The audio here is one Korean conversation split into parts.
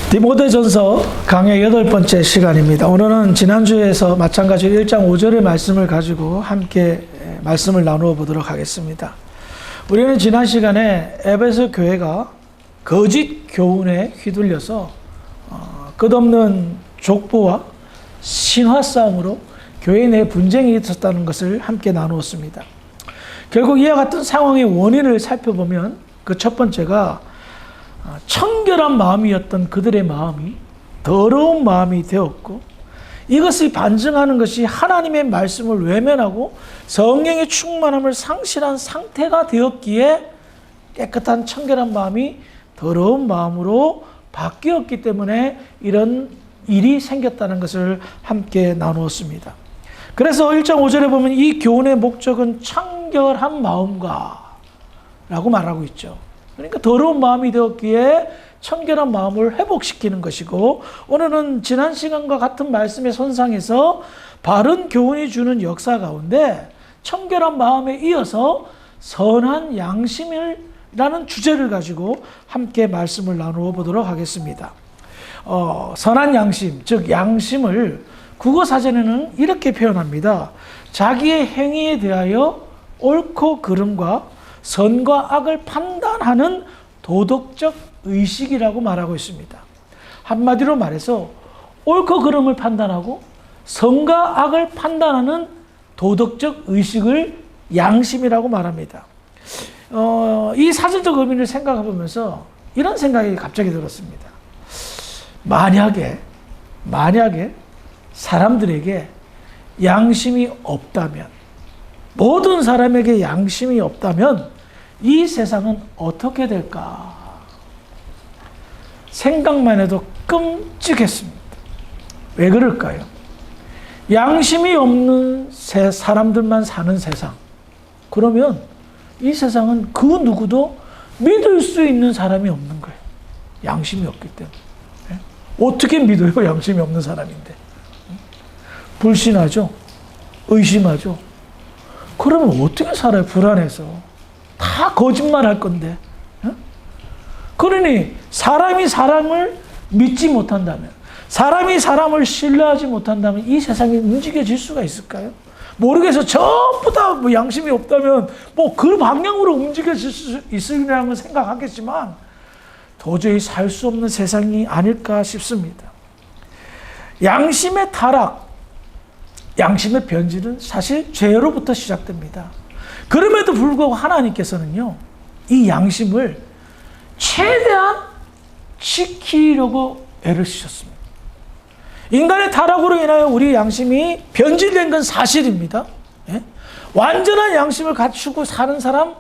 디모데전서 강의 8번째 시간입니다. 오늘은 지난주에서 마찬가지로 1장 5절의 말씀을 가지고 함께 말씀을 나누어 보도록 하겠습니다. 우리는 지난 시간에 에베소 교회가 거짓 교훈에 휘둘려서 끝없는 족보와 신화 싸움으로 교회 내 분쟁이 있었다는 것을 함께 나누었습니다. 결국 이와 같은 상황의 원인을 살펴보면 그 첫 번째가 청결한 마음이었던 그들의 마음이 더러운 마음이 되었고, 이것을 반증하는 것이 하나님의 말씀을 외면하고 성령의 충만함을 상실한 상태가 되었기에 깨끗한 청결한 마음이 더러운 마음으로 바뀌었기 때문에 이런 일이 생겼다는 것을 함께 나누었습니다. 그래서 1장 5절에 보면 이 교훈의 목적은 청결한 마음과 라고 말하고 있죠. 그러니까 더러운 마음이 되었기에 청결한 마음을 회복시키는 것이고, 오늘은 지난 시간과 같은 말씀의 선상에서 바른 교훈이 주는 역사 가운데 청결한 마음에 이어서 선한 양심이라는 주제를 가지고 함께 말씀을 나누어 보도록 하겠습니다. 선한 양심, 즉 양심을 국어사전에는 이렇게 표현합니다. 자기의 행위에 대하여 옳고 그름과 선과 악을 판단하는 도덕적 의식이라고 말하고 있습니다. 한마디로 말해서 옳고 그름을 판단하고 선과 악을 판단하는 도덕적 의식을 양심이라고 말합니다. 이 사전적 의미를 생각해 보면서 이런 생각이 갑자기 들었습니다. 만약에 사람들에게 양심이 없다면, 모든 사람에게 양심이 없다면 이 세상은 어떻게 될까? 생각만 해도 끔찍했습니다. 왜 그럴까요? 양심이 없는 사람들만 사는 세상. 그러면 이 세상은 그 누구도 믿을 수 있는 사람이 없는 거예요. 양심이 없기 때문에. 어떻게 믿어요? 양심이 없는 사람인데. 불신하죠? 의심하죠? 그러면 어떻게 살아요? 불안해서. 다 거짓말 할 건데. 그러니 사람이 사람을 믿지 못한다면, 사람이 사람을 신뢰하지 못한다면 이 세상이 움직여질 수가 있을까요? 모르겠어. 전부 다 뭐 양심이 없다면 뭐 그 방향으로 움직여질 수 있으리라는 생각하겠지만 도저히 살 수 없는 세상이 아닐까 싶습니다. 양심의 타락, 양심의 변질은 사실 죄로부터 시작됩니다. 그럼에도 불구하고 하나님께서는요, 이 양심을 최대한 지키려고 애를 쓰셨습니다. 인간의 타락으로 인하여 우리 양심이 변질된 건 사실입니다. 예? 완전한 양심을 갖추고 사는 사람,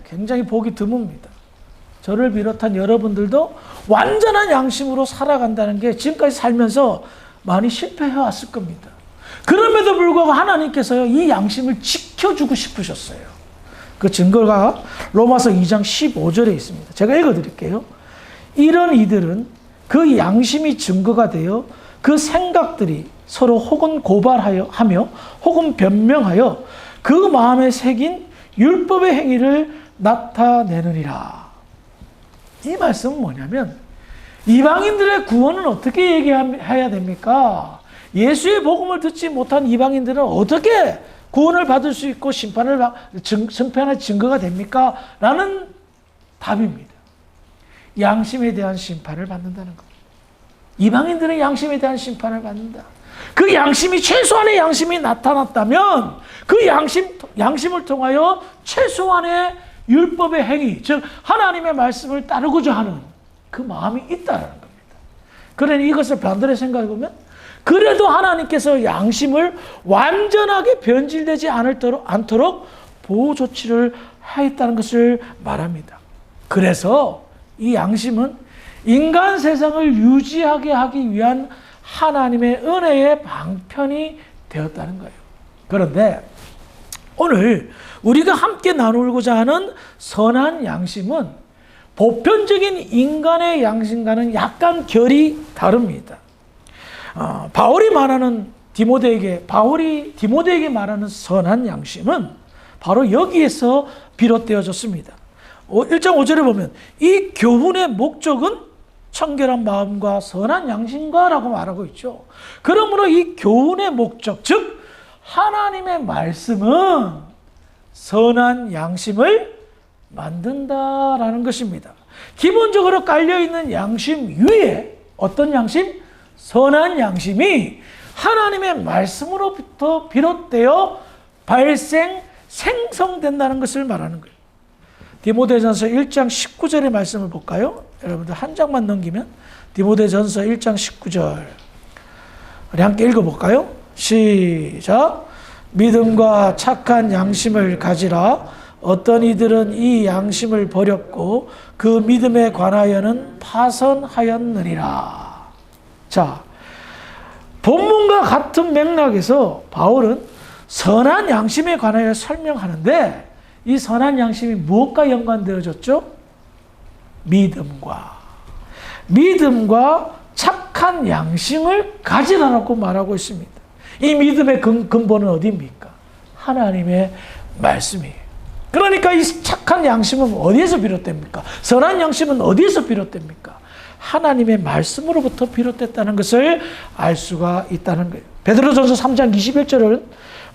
굉장히 보기 드뭅니다. 저를 비롯한 여러분들도 완전한 양심으로 살아간다는 게 지금까지 살면서 많이 실패해 왔을 겁니다. 그럼에도 불구하고 하나님께서요, 이 양심을 지켜주고 싶으셨어요. 그 증거가 로마서 2장 15절에 있습니다. 제가 읽어드릴게요. 이런 이들은 그 양심이 증거가 되어 그 생각들이 서로 혹은 고발하며 혹은 변명하여 그 마음에 새긴 율법의 행위를 나타내느니라. 이 말씀은 뭐냐면, 이방인들의 구원은 어떻게 얘기해야 됩니까? 예수의 복음을 듣지 못한 이방인들은 어떻게 구원을 받을 수 있고 심판의 증거가 됩니까? 라는 답입니다. 양심에 대한 심판을 받는다는 겁니다. 이방인들은 양심에 대한 심판을 받는다. 그 양심이, 최소한의 양심이 나타났다면 그 양심을 통하여 최소한의 율법의 행위, 즉 하나님의 말씀을 따르고자 하는 그 마음이 있다는 겁니다. 그러니 이것을 반대로 생각해 보면, 그래도 하나님께서 양심을 완전하게 변질되지 않도록 보호 조치를 하였다는 것을 말합니다. 그래서 이 양심은 인간 세상을 유지하게 하기 위한 하나님의 은혜의 방편이 되었다는 거예요. 그런데 오늘 우리가 함께 나누고자 하는 선한 양심은 보편적인 인간의 양심과는 약간 결이 다릅니다. 바울이 디모데에게 말하는 선한 양심은 바로 여기에서 비롯되어졌습니다. 1장 5절에 보면 이 교훈의 목적은 청결한 마음과 선한 양심과라고 말하고 있죠. 그러므로 이 교훈의 목적, 즉 하나님의 말씀은 선한 양심을 만든다라는 것입니다. 기본적으로 깔려있는 양심 위에 어떤 양심? 선한 양심이 하나님의 말씀으로부터 비롯되어 생성된다는 것을 말하는 거예요. 디모데전서 1장 19절의 말씀을 볼까요? 여러분들 한 장만 넘기면 디모데전서 1장 19절 우리 함께 읽어볼까요? 시작. 믿음과 착한 양심을 가지라. 어떤 이들은 이 양심을 버렸고 그 믿음에 관하여는 파선하였느니라. 자, 본문과 같은 맥락에서 바울은 선한 양심에 관하여 설명하는데 이 선한 양심이 무엇과 연관되어졌죠? 믿음과 착한 양심을 가지라고 말하고 있습니다. 이 믿음의 근본은 어디입니까? 하나님의 말씀이에요. 그러니까 이 착한 양심은 어디에서 비롯됩니까? 선한 양심은 어디에서 비롯됩니까? 하나님의 말씀으로부터 비롯됐다는 것을 알 수가 있다는 거예요. 베드로전서 3장 21절은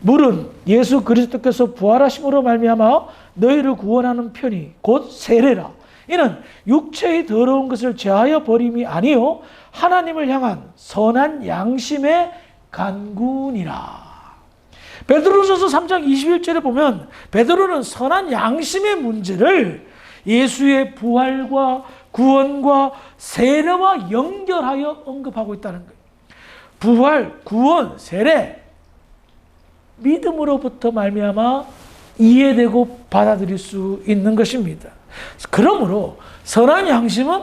물은 예수 그리스도께서 부활하심으로 말미암아 너희를 구원하는 편이 곧 세례라. 이는 육체의 더러운 것을 제하여 버림이 아니요 하나님을 향한 선한 양심의 간군이라. 베드로전서 3장 21절에 보면 베드로는 선한 양심의 문제를 예수의 부활과 구원과 세례와 연결하여 언급하고 있다는 거예요. 부활, 구원, 세례, 믿음으로부터 말미암아 이해되고 받아들일 수 있는 것입니다. 그러므로 선한 양심은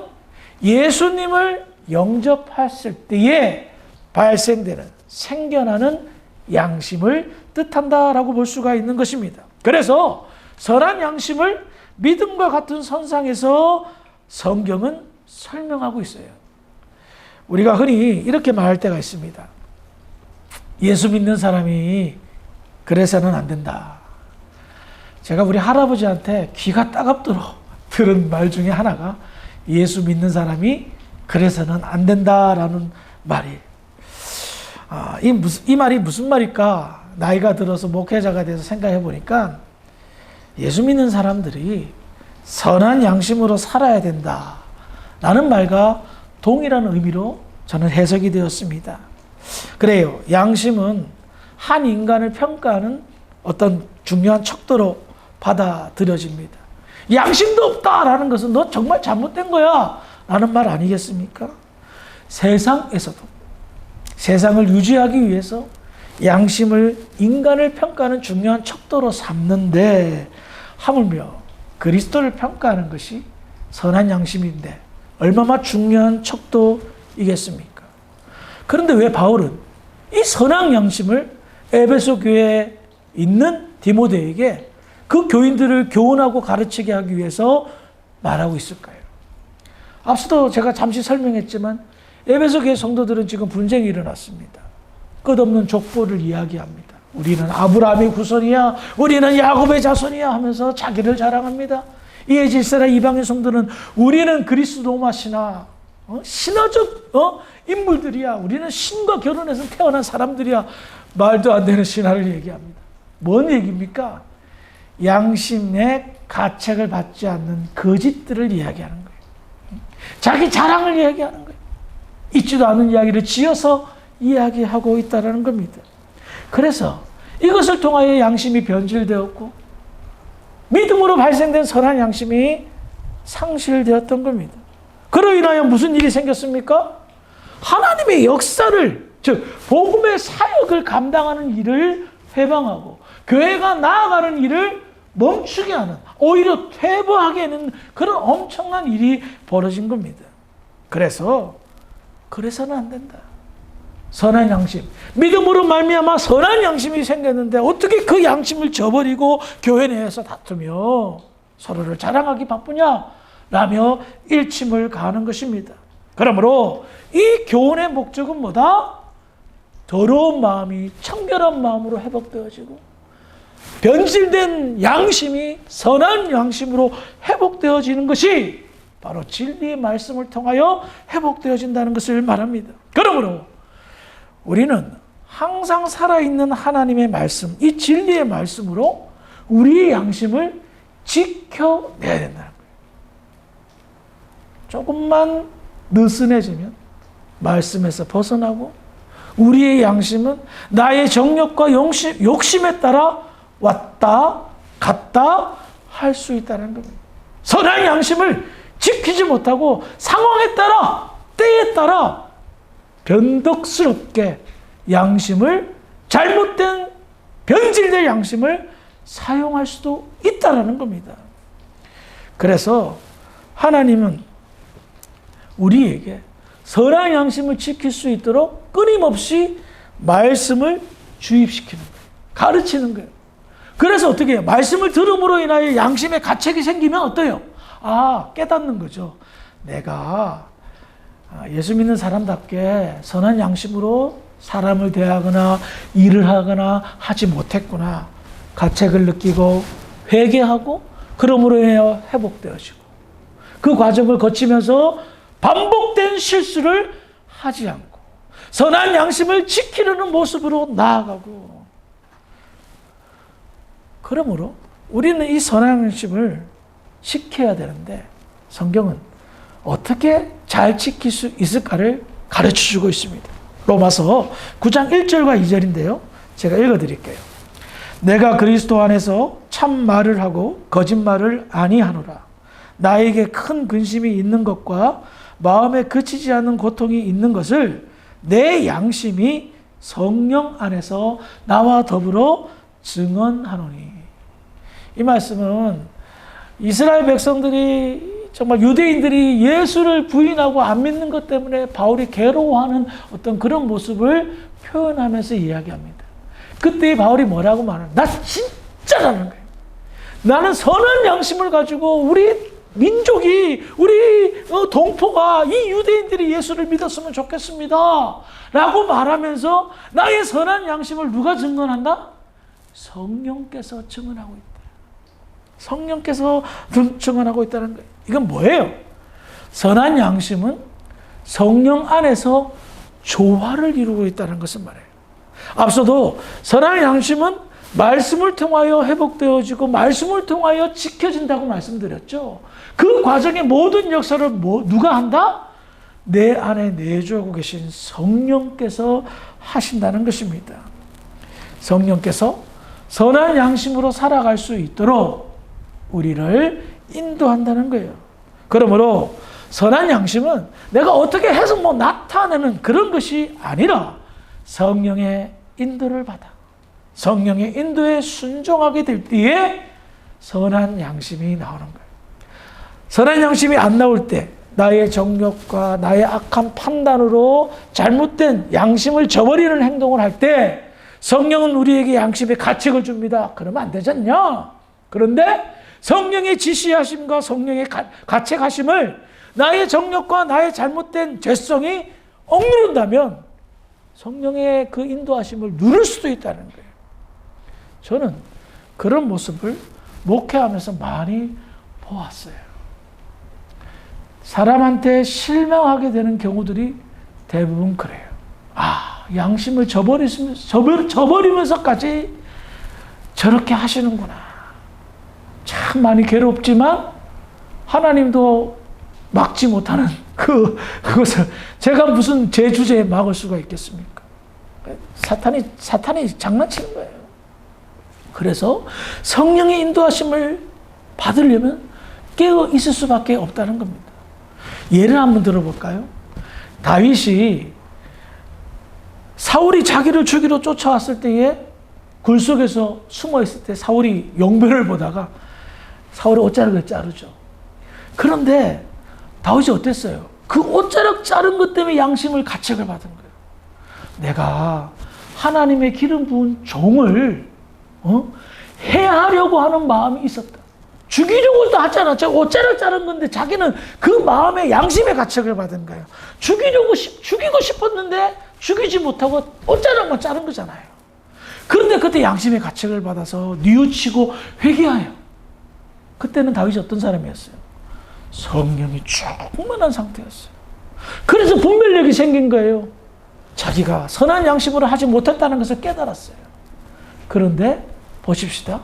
예수님을 영접했을 때에 발생되는 생겨나는 양심을 뜻한다라고 볼 수가 있는 것입니다. 그래서 선한 양심을 믿음과 같은 선상에서 성경은 설명하고 있어요. 우리가 흔히 이렇게 말할 때가 있습니다. 예수 믿는 사람이 그래서는 안 된다. 제가 우리 할아버지한테 귀가 따갑도록 들은 말 중에 하나가 예수 믿는 사람이 그래서는 안 된다라는 말이에요. 이 말이 무슨 말일까? 나이가 들어서 목회자가 돼서 생각해 보니까 예수 믿는 사람들이 선한 양심으로 살아야 된다라는 말과 동일한 의미로 저는 해석이 되었습니다. 그래요. 양심은 한 인간을 평가하는 어떤 중요한 척도로 받아들여집니다. 양심도 없다라는 것은 너 정말 잘못된 거야 라는 말 아니겠습니까? 세상에서도 세상을 유지하기 위해서 양심을 인간을 평가하는 중요한 척도로 삼는데 하물며 그리스도를 평가하는 것이 선한 양심인데 얼마나 중요한 척도이겠습니까? 그런데 왜 바울은 이 선한 양심을 에베소 교회에 있는 디모데에게 그 교인들을 교훈하고 가르치게 하기 위해서 말하고 있을까요? 앞서도 제가 잠시 설명했지만 에베소 교회 성도들은 지금 분쟁이 일어났습니다. 끝없는 족보를 이야기합니다. 우리는 아브라함의 후손이야, 우리는 야곱의 자손이야 하면서 자기를 자랑합니다. 이에 질세라 이방인 성도는 우리는 그리스도마 신화적 인물들이야, 우리는 신과 결혼해서 태어난 사람들이야, 말도 안 되는 신화를 얘기합니다. 뭔 얘기입니까? 양심의 가책을 받지 않는 거짓들을 이야기하는 거예요. 자기 자랑을 이야기하는 거예요. 있지도 않은 이야기를 지어서 이야기하고 있다는 겁니다. 그래서 이것을 통하여 양심이 변질되었고 믿음으로 발생된 선한 양심이 상실되었던 겁니다. 그로 인하여 무슨 일이 생겼습니까? 하나님의 역사를, 즉 복음의 사역을 감당하는 일을 회방하고 교회가 나아가는 일을 멈추게 하는, 오히려 퇴보하게 하는 그런 엄청난 일이 벌어진 겁니다. 그래서는 안 된다. 선한 양심, 믿음으로 말미암아 선한 양심이 생겼는데 어떻게 그 양심을 저버리고 교회 내에서 다투며 서로를 자랑하기 바쁘냐? 라며 일침을 가하는 것입니다. 그러므로 이 교훈의 목적은 뭐다? 더러운 마음이 청결한 마음으로 회복되어지고 변질된 양심이 선한 양심으로 회복되어지는 것이 바로 진리의 말씀을 통하여 회복되어진다는 것을 말합니다. 그러므로 우리는 항상 살아있는 하나님의 말씀, 이 진리의 말씀으로 우리의 양심을 지켜내야 된다는 거예요. 조금만 느슨해지면 말씀에서 벗어나고 우리의 양심은 나의 정욕과 욕심에 따라 왔다 갔다 할 수 있다는 겁니다. 선한 양심을 지키지 못하고 상황에 따라 때에 따라 변덕스럽게 양심을 잘못된 변질된 양심을 사용할 수도 있다는 겁니다. 그래서 하나님은 우리에게 선한 양심을 지킬 수 있도록 끊임없이 말씀을 주입시키는 거예요. 가르치는 거예요. 그래서 어떻게 해요? 말씀을 들음으로 인하여 양심의 가책이 생기면 어때요? 깨닫는 거죠. 내가 예수 믿는 사람답게 선한 양심으로 사람을 대하거나 일을 하거나 하지 못했구나. 가책을 느끼고 회개하고 그러므로 인하여 회복되어지고 그 과정을 거치면서 반복된 실수를 하지 않고 선한 양심을 지키려는 모습으로 나아가고 그러므로 우리는 이 선한 양심을 지켜야 되는데 성경은 어떻게 잘 지킬 수 있을까를 가르쳐주고 있습니다. 로마서 9장 1절과 2절인데요. 제가 읽어드릴게요. 내가 그리스도 안에서 참 말을 하고 거짓말을 아니하노라. 나에게 큰 근심이 있는 것과 마음에 그치지 않는 고통이 있는 것을 내 양심이 성령 안에서 나와 더불어 증언하노니. 이 말씀은 이스라엘 백성들이 정말 유대인들이 예수를 부인하고 안 믿는 것 때문에 바울이 괴로워하는 어떤 그런 모습을 표현하면서 이야기합니다. 그때 바울이 뭐라고 말하나? 나 진짜라는 거예요. 나는 선한 양심을 가지고 우리 민족이 우리 동포가 이 유대인들이 예수를 믿었으면 좋겠습니다 라고 말하면서 나의 선한 양심을 누가 증언한다? 성령께서 증언하고 있다. 성령께서 증언하고 있다는 거예요. 이건 뭐예요? 선한 양심은 성령 안에서 조화를 이루고 있다는 것을 말해요. 앞서도 선한 양심은 말씀을 통하여 회복되어지고 말씀을 통하여 지켜진다고 말씀드렸죠. 그 과정의 모든 역사를 누가 한다? 내 안에 내주하고 계신 성령께서 하신다는 것입니다. 성령께서 선한 양심으로 살아갈 수 있도록 우리를 인도한다는 거예요. 그러므로 선한 양심은 내가 어떻게 해서 나타내는 그런 것이 아니라 성령의 인도를 받아 성령의 인도에 순종하게 될 때에 선한 양심이 나오는 거예요. 선한 양심이 안 나올 때 나의 정욕과 나의 악한 판단으로 잘못된 양심을 저버리는 행동을 할 때 성령은 우리에게 양심의 가책을 줍니다. 그러면 안 되지 않냐? 그런데 성령의 지시하심과 성령의 가책하심을 나의 정욕과 나의 잘못된 죄성이 억누른다면 성령의 그 인도하심을 누릴 수도 있다는 거예요. 저는 그런 모습을 목회하면서 많이 보았어요. 사람한테 실망하게 되는 경우들이 대부분 그래요. 양심을 저버리면서까지 저렇게 하시는구나. 참 많이 괴롭지만 하나님도 막지 못하는 그것을 제가 무슨 제 주제에 막을 수가 있겠습니까? 사탄이 장난치는 거예요. 그래서 성령의 인도하심을 받으려면 깨어 있을 수밖에 없다는 겁니다. 예를 한번 들어볼까요? 다윗이 사울이 자기를 죽이러 쫓아왔을 때에 굴 속에서 숨어 있을 때 사울이 용변을 보다가 사울의 옷자락을 자르죠. 그런데 다윗이 어땠어요? 그 옷자락 자른 것 때문에 양심을 가책을 받은 거예요. 내가 하나님의 기름 부은 종을 해하려고 하는 마음이 있었다. 죽이려고도 하잖아. 저 옷자락 자른 건데 자기는 그 마음에 양심의 가책을 받은 거예요. 죽이고 싶었는데 죽이지 못하고 옷자락만 자른 거잖아요. 그런데 그때 양심의 가책을 받아서 뉘우치고 회개하여. 그때는 다윗이 어떤 사람이었어요? 성령이 충만한 상태였어요. 그래서 분별력이 생긴 거예요. 자기가 선한 양심으로 하지 못했다는 것을 깨달았어요. 그런데 보십시다.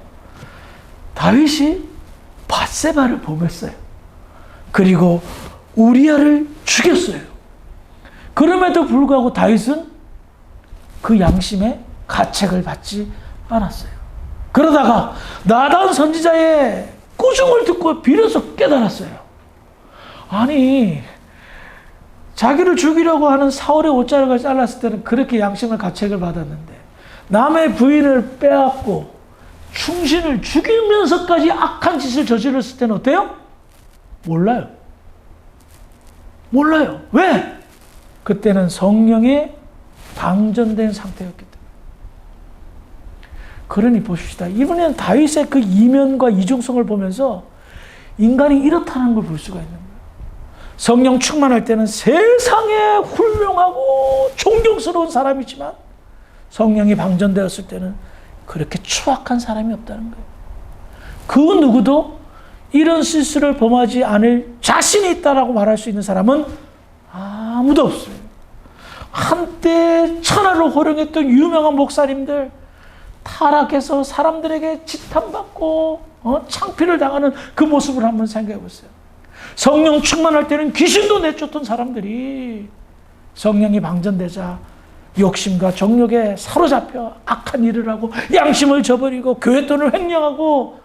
다윗이 밧세바를 범했어요. 그리고 우리아를 죽였어요. 그럼에도 불구하고 다윗은 그 양심의 가책을 받지 않았어요. 그러다가 나단 선지자의 꾸중을 듣고 비로소 깨달았어요. 아니, 자기를 죽이려고 하는 사울의 옷자락을 잘랐을 때는 그렇게 양심의 가책을 받았는데 남의 부인을 빼앗고 충신을 죽이면서까지 악한 짓을 저질렀을 때는 어때요? 몰라요. 몰라요. 왜? 그때는 성령에 방전된 상태였기 때문에. 그러니 보십시다. 이번에는 다윗의 그 이면과 이중성을 보면서 인간이 이렇다는 걸 볼 수가 있는 거예요. 성령 충만할 때는 세상에 훌륭하고 존경스러운 사람이지만 성령이 방전되었을 때는 그렇게 추악한 사람이 없다는 거예요. 그 누구도 이런 실수를 범하지 않을 자신이 있다라고 말할 수 있는 사람은 아무도 없어요. 한때 천하를 호령했던 유명한 목사님들, 타락해서 사람들에게 지탄받고 창피를 당하는 그 모습을 한번 생각해 보세요. 성령 충만할 때는 귀신도 내쫓던 사람들이 성령이 방전되자 욕심과 정욕에 사로잡혀 악한 일을 하고 양심을 저버리고 교회 돈을 횡령하고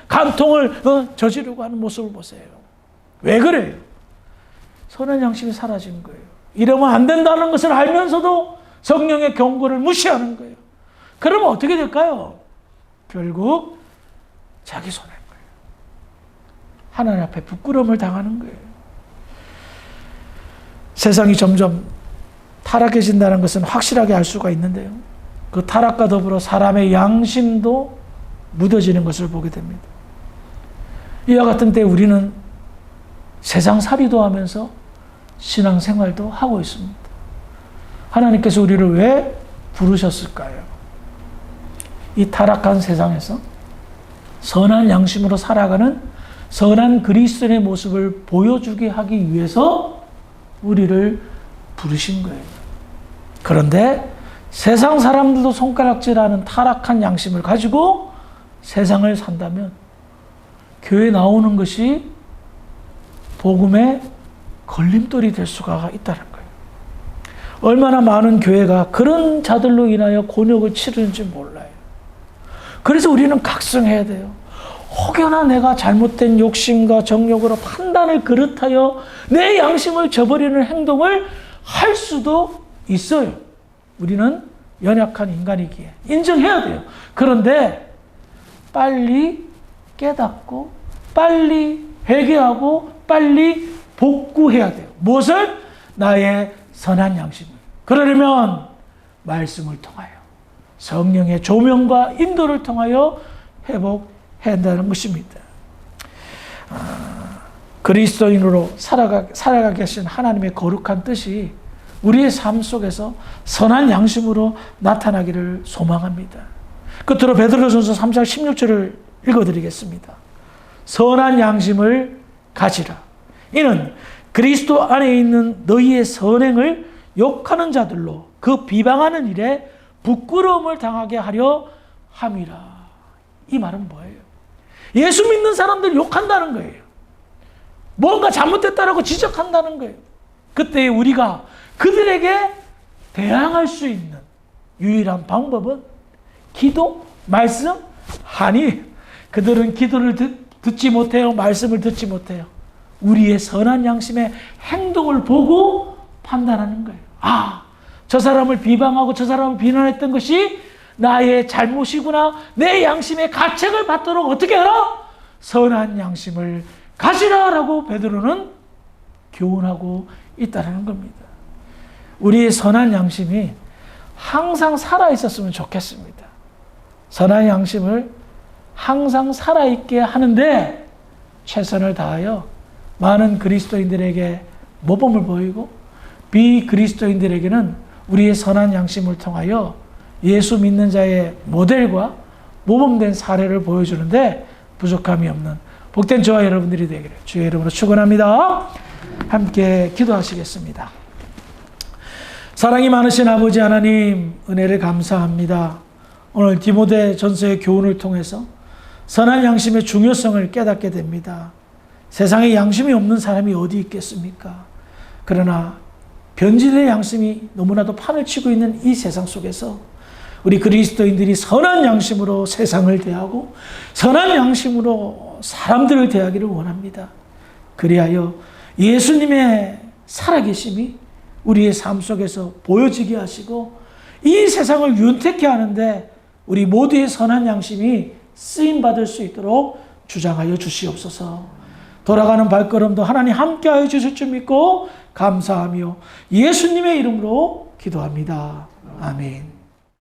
간통을 저지르고 하는 모습을 보세요. 왜 그래요? 선한 양심이 사라진 거예요. 이러면 안 된다는 것을 알면서도 성령의 경고를 무시하는 거예요. 그러면 어떻게 될까요? 결국 자기 손해인 거예요. 하나님 앞에 부끄러움을 당하는 거예요. 세상이 점점 타락해진다는 것은 확실하게 알 수가 있는데요. 그 타락과 더불어 사람의 양심도 무뎌지는 것을 보게 됩니다. 이와 같은 때 우리는 세상살이도 하면서 신앙생활도 하고 있습니다. 하나님께서 우리를 왜 부르셨을까요? 이 타락한 세상에서 선한 양심으로 살아가는 선한 그리스도인의 모습을 보여주게 하기 위해서 우리를 부르신 거예요. 그런데 세상 사람들도 손가락질하는 타락한 양심을 가지고 세상을 산다면 교회 나오는 것이 복음의 걸림돌이 될 수가 있다는 거예요. 얼마나 많은 교회가 그런 자들로 인하여 곤욕을 치르는지 몰라요. 그래서 우리는 각성해야 돼요. 혹여나 내가 잘못된 욕심과 정욕으로 판단을 그릇하여 내 양심을 저버리는 행동을 할 수도 있어요. 우리는 연약한 인간이기에 인정해야 돼요. 그런데 빨리 깨닫고 빨리 회개하고 빨리 복구해야 돼요. 무엇을? 나의 선한 양심을. 그러려면 말씀을 통하여 성령의 조명과 인도를 통하여 회복해야 한다는 것입니다. 그리스도인으로 살아가게 하신 하나님의 거룩한 뜻이 우리의 삶 속에서 선한 양심으로 나타나기를 소망합니다. 끝으로 베드로전서 3장 16절을 읽어드리겠습니다. 선한 양심을 가지라. 이는 그리스도 안에 있는 너희의 선행을 욕하는 자들로 그 비방하는 일에 부끄러움을 당하게 하려 함이라. 이 말은 뭐예요? 예수 믿는 사람들 욕한다는 거예요. 뭔가 잘못됐다라고 지적한다는 거예요. 그때 우리가 그들에게 대항할 수 있는 유일한 방법은 기도, 말씀, 아니 그들은 기도를 듣지 못해요. 말씀을 듣지 못해요. 우리의 선한 양심의 행동을 보고 판단하는 거예요. 저 사람을 비방하고 저 사람을 비난했던 것이 나의 잘못이구나. 내 양심의 가책을 받도록 어떻게 하라? 선한 양심을 가지라라고 베드로는 교훈하고 있다는 겁니다. 우리의 선한 양심이 항상 살아있었으면 좋겠습니다. 선한 양심을 항상 살아있게 하는데 최선을 다하여 많은 그리스도인들에게 모범을 보이고 비그리스도인들에게는 우리의 선한 양심을 통하여 예수 믿는 자의 모델과 모범된 사례를 보여주는데 부족함이 없는 복된 저와 여러분들이 되기를 주의 이름으로 축원합니다. 함께 기도하시겠습니다. 사랑이 많으신 아버지 하나님, 은혜를 감사합니다. 오늘 디모데 전서의 교훈을 통해서 선한 양심의 중요성을 깨닫게 됩니다. 세상에 양심이 없는 사람이 어디 있겠습니까? 그러나 변질의 양심이 너무나도 판을 치고 있는 이 세상 속에서 우리 그리스도인들이 선한 양심으로 세상을 대하고 선한 양심으로 사람들을 대하기를 원합니다. 그리하여 예수님의 살아계심이 우리의 삶 속에서 보여지게 하시고 이 세상을 윤택케 하는데 우리 모두의 선한 양심이 쓰임받을 수 있도록 주장하여 주시옵소서. 돌아가는 발걸음도 하나님 함께하여 주실 줄 믿고 감사하며 예수님의 이름으로 기도합니다. 아멘.